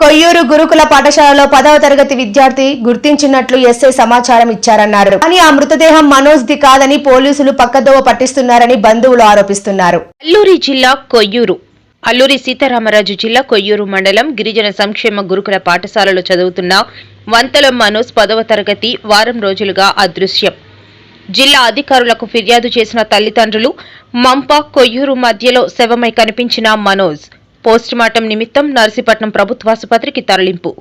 కొయ్యూరు గురుకుల పాఠశాలలో 10వ తరగతి విద్యార్థి గుర్తించినట్లు ఎస్ఐ సమాచారం ఇచ్చారన్నారు. కానీ ఆ మృతదేహం మనోజ్ది కాదని పోలీసులు పక్కదోవ పట్టిస్తున్నారని బంధువులు ఆరోపిస్తున్నారు. అల్లూరి జిల్లా కొయ్యూరు అల్లూరి సీతారామరాజు జిల్లా కొయ్యూరు మండలం గిరిజన సంక్షేమ గురుకుల పాఠశాలలో చదువుతున్న వంతల మనోజ్ 10వ తరగతి వారం రోజులుగా అదృశ్యం. జిల్లా అధికారులకు ఫిర్యాదు చేసిన తల్లిదండ్రులు మంప కొయ్యూరు మధ్యలో శవమై కనిపించిన మనోజ్ పోస్టుమార్టం నిమిత్తం నర్సీపట్నం ప్రభుత్వాసుపత్రికి తరలింపు.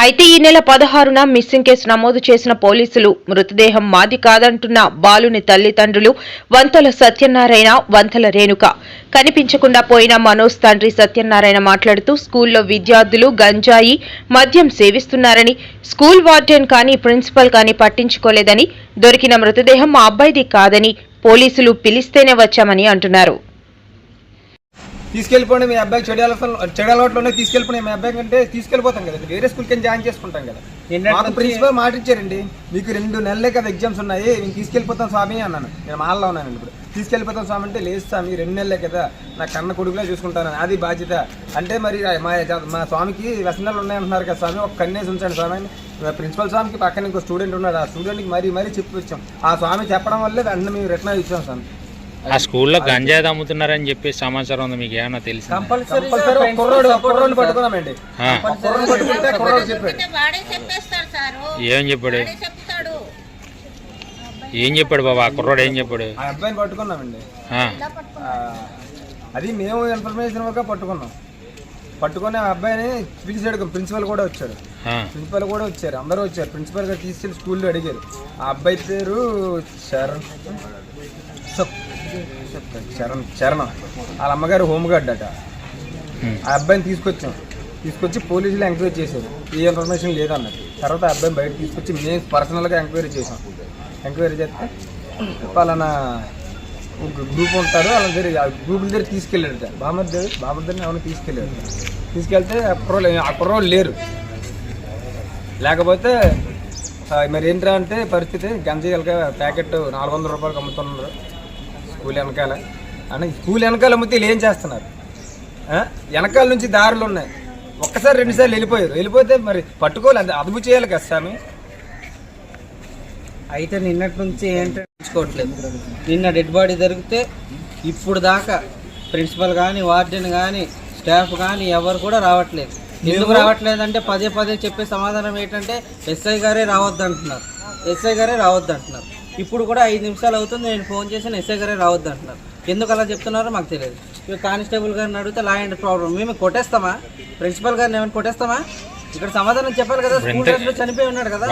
అయితే ఈ నెల 16న మిస్సింగ్ కేసు నమోదు చేసిన పోలీసులు మృతదేహం మాది కాదంటున్న బాలుని తల్లిదండ్రులు వంతల సత్యనారాయణ, వంతల రేణుక కనిపించకుండా పోయిన మనోజ్ తండ్రి సత్యనారాయణ మాట్లాడుతూ స్కూల్లో విద్యార్థులు గంజాయి, మద్యం సేవిస్తున్నారని, స్కూల్ వార్డెన్ కానీ ప్రిన్సిపల్ కానీ పట్టించుకోలేదని, దొరికిన మృతదేహం మా అబ్బాయిది కాదని పోలీసులు పిలిస్తేనే వచ్చామని అంటున్నారు. తీసుకెళ్ళిపోండి, మీ అబ్బాయికి చెడు అలవాట్లు ఉన్నాయి, తీసుకెళ్ళిపోయి మీ అబ్బాయి కంటే తీసుకెళ్ళిపోతాం కదండి, వేరే స్కూల్కి జాయిన్ చేసుకుంటాం కదా. మాకు ప్రిన్సిపల్ మాట ఇచ్చారండి, మీకు 2 నెలలే కదా ఎగ్జామ్స్ ఉన్నాయి, నేను తీసుకెళ్ళిపోతాం స్వామి అన్నాను. నేను మాల్లో ఉన్నాను. ఇప్పుడు తీసుకెళ్ళిపోతాం స్వామి అంటే లేదు స్వామి 2 నెలలే కదా, నా కన్న కొడుకులా చూసుకుంటాను, అది బాధ్యత అంటే మరి మా స్వామికి వ్యసనాలు ఉన్నాయంటున్నారు కదా స్వామి, ఒక కన్నేసి ఉంచండి స్వామి అని ప్రిన్సిపల్ స్వామికి పక్కన ఇంకో స్టూడెంట్ ఉన్నాడు, ఆ స్టూడెంట్కి మరీ చెప్పి వచ్చాం. ఆ స్వామి చెప్పడం వల్లే వెంటనే మేము రిటర్న్ ఇచ్చాం స్వామి. ఆ స్కూల్లో గంజాయి అమ్ముతున్నారని చెప్పి సమాచారం ఉంది, మీకు ఏమన్నా తెలుసు? పట్టుకున్నామండి. ఏం చెప్పాడు బాబా ఆ కుర్రోడు? ఏం చెప్పాడు? ఆ అబ్బాయిని పట్టుకున్నామండి. అది మేము ఇన్ఫర్మేషన్ వరకు పట్టుకుని ఆ అబ్బాయిని పిలిచాడు. ప్రిన్సిపల్ కూడా వచ్చారు, అందరూ వచ్చారు. ప్రిన్సిపల్ గారు తీసుకెళ్ళి స్కూల్లో అడిగారు. ఆ అబ్బాయి పేరు చరణ్, వాళ్ళ అమ్మగారు హోంగార్డ్ అట. ఆ అబ్బాయిని తీసుకొచ్చి పోలీసులు ఎంక్వైరీ చేశారు, ఏ ఇన్ఫర్మేషన్ లేదన్నట్టు. తర్వాత ఆ అబ్బాయిని బయట తీసుకొచ్చి మేము పర్సనల్గా ఎంక్వైరీ చేసాం. ఎంక్వైరీ చేస్తే వాళ్ళ గ్రూప్ ఉంటారు, వాళ్ళ దగ్గర గ్రూపుల దగ్గర తీసుకెళ్ళాడు. బామర్దని ఎవరైనా తీసుకెళ్తే ఆ కుర్రోళ్ళు లేరు. లేకపోతే మరి ఏంట్రా అంటే పరిస్థితి, గంజాయి ప్యాకెట్ 400 రూపాయలకు అమ్ముతున్నారు స్కూల్ వెనకాల. అంటే స్కూల్ వెనకాల అమ్మితే వీళ్ళు ఏం చేస్తున్నారు? వెనకాల నుంచి దారులు ఉన్నాయి. ఒక్కసారి 2 సార్లు వెళ్ళిపోతే మరి పట్టుకోవాలి, అదుపు చేయాలి కదా స్వామి. అయితే నిన్నటి నుంచి ఏంటోట్లేదు. నిన్న డెడ్ బాడీ దొరికితే ఇప్పుడు దాకా ప్రిన్సిపల్ కానీ, వార్డెన్ కానీ, స్టాఫ్ కానీ ఎవరు కూడా రావట్లేదు. ఎందుకు రావట్లేదంటే పదే చెప్పే సమాధానం ఏంటంటే ఎస్ఐ గారే రావద్దు అంటున్నారు. ఇప్పుడు కూడా 5 నిమిషాలు అవుతుంది, నేను ఫోన్ చేసి ఎస్ఐ గారే రావద్దు అంటున్నారు. ఎందుకు అలా చెప్తున్నారో మాకు తెలియదు. ఇక కానిస్టేబుల్ గారిని అడిగితే లా అండ్ ప్రాబ్లం, మేము కొట్టేస్తామా? ప్రిన్సిపల్ గారిని ఏమైనా కొట్టేస్తామా? ఇక్కడ సమాధానం చెప్పాలి కదా. స్కూల్ చనిపోయి ఉన్నాడు కదా.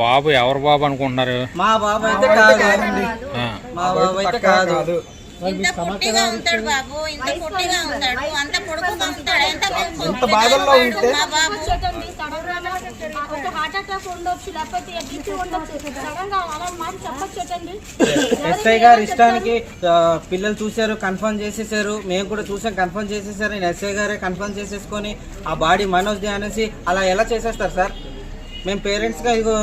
బాబు ఎవరు బాబు అనుకుంటున్నారు? మా బాబు అయితే కాదు. ఎంత బాధల్లో ఉంటే ఎస్ఐ గారు ఇష్టానికి పిల్లలు చూశారు, కన్ఫర్మ్ చేసేసారు. మేము కూడా చూసాం, కన్ఫర్మ్ చేసేసారు. నేను ఎస్ఐ గారే కన్ఫర్మ్ చేసేసుకొని ఆ బాడీ మనోజ్ది అనేసి అలా ఎలా చేసేస్తారు సార్? మేము పేరెంట్స్గా ఇగో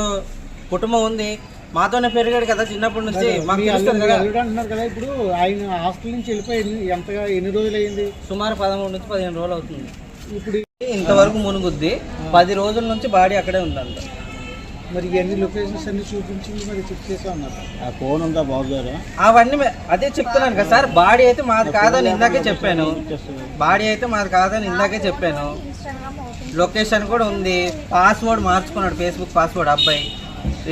కుటుంబం ఉంది, మాతోనే పెరిగాడు కదా చిన్నప్పటి నుంచి, మాకు తెలుస్తుంది కదా. ఇప్పుడు ఆయన హాస్టల్ నుంచి వెళ్ళిపోయి ఎన్ని రోజులు అయింది? సుమారు 13 నుంచి 15 రోజులు అవుతుంది. ఇప్పుడు ఇంతవరకు మునుగుద్ది. 10 రోజుల నుంచి బాడీ అక్కడే ఉందంట. మరి ఇవన్నీ లొకేషన్స్ అన్ని చూపించి మరి చెక్ చేసా ఉన్నారు. ఆ ఫోన్ ఉందా బాబు గారు? అవన్నీ అదే చెప్తున్నాను కదా సార్. బాడీ అయితే మాది కాదని ఇందాకే చెప్పాను. లొకేషన్ కూడా ఉంది. పాస్వర్డ్ మార్చుకున్నాడు, ఫేస్బుక్ పాస్వర్డ్ అబ్బాయి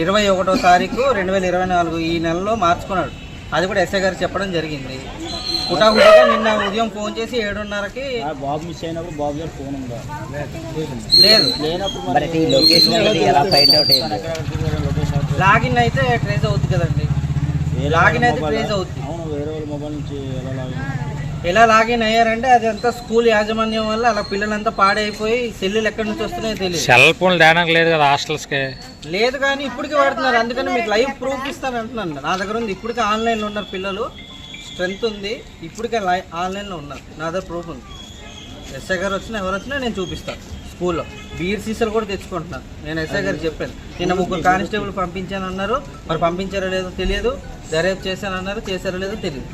21వ తారీఖు 2024 ఈ నెలలో మార్చుకున్నాడు. అది కూడా ఎస్ఐ గారు చెప్పడం జరిగింది. కుటాకుటిగా నిన్న ఉదయం ఫోన్ చేసి 7:30కి బాబు మిస్ అయినప్పుడు బాబు గారు ఫోన్ ఉందా? లేదు. లాగిన్ అయితే ట్రేస్ అవుతుంది కదండి. వేరే వాళ్ళ మొబైల్ నుంచి ఎలా లాగిన్ అయ్యారంటే అదంతా స్కూల్ యాజమాన్యం వల్ల అలా పిల్లలంతా పాడైపోయి సెల్లులు ఎక్కడి నుంచి వస్తున్నాయో తెలియదు. సెల్ ఫోన్ లేదు కదా హాస్టల్స్కి. లేదు కానీ ఇప్పటికీ వాడుతున్నారు. అందుకని మీకు లైవ్ ప్రూఫ్ ఇస్తాను అంటున్నాను. నా దగ్గర ఉంది. ఇప్పటికే ఆన్లైన్లో ఉన్నారు పిల్లలు, స్ట్రెంత్ ఉంది. ఇప్పటికే ఆన్లైన్లో ఉన్నారు, నా దగ్గర ప్రూఫ్ ఉంది. ఎస్ఐ గారు వచ్చినా ఎవరు వచ్చినా నేను చూపిస్తాను. స్కూల్లో బీర్ సీసాలు కూడా తెచ్చుకుంటున్నాను. నేను ఎస్ఐ గారు చెప్పాను. నిన్న 3 కానిస్టేబుల్ పంపించాను అన్నారు, మరి పంపించారో లేదో తెలియదు. దర్యాప్తు చేశానన్నారు, చేశారో లేదో తెలియదు.